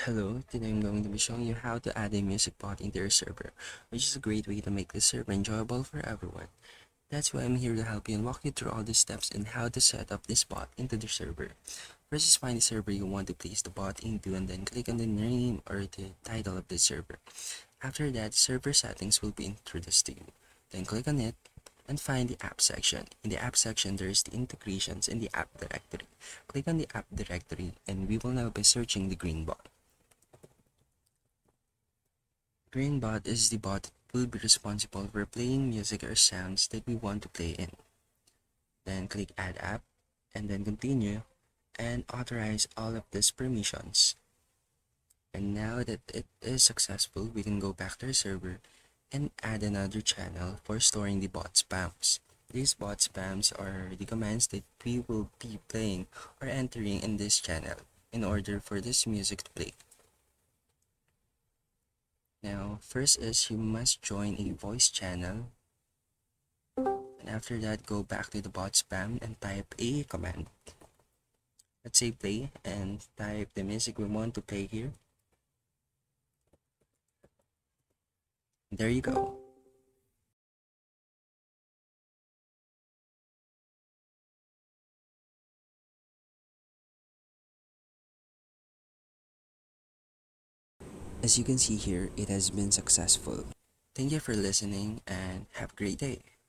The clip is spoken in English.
Hello, today I'm going to be showing you how to add a music bot into your server, which is a great way to make the server enjoyable for everyone. That's why I'm here to help you and walk you through all the steps and how to set up this bot into the server. First is find the server you want to place the bot into and then click on the name or the title of the server. After that, server settings will be introduced to you. Then click on it and find the app section. In the app section, there is the integrations in the app directory. Click on the app directory and we will now be searching the green bot. GreenBot is the bot that will be responsible for playing music or sounds that we want to play in. Then click Add App, and then Continue, and authorize all of these permissions. And now that it is successful, we can go back to our server and add another channel for storing the bot spams. These bot spams are the commands that we will be playing or entering in this channel in order for this music to play. Now, first is you must join a voice channel, and after that go back to the bot spam and type a command. Let's say play and type the music we want to play here. There you go. As you can see here, it has been successful. Thank you for listening and have a great day.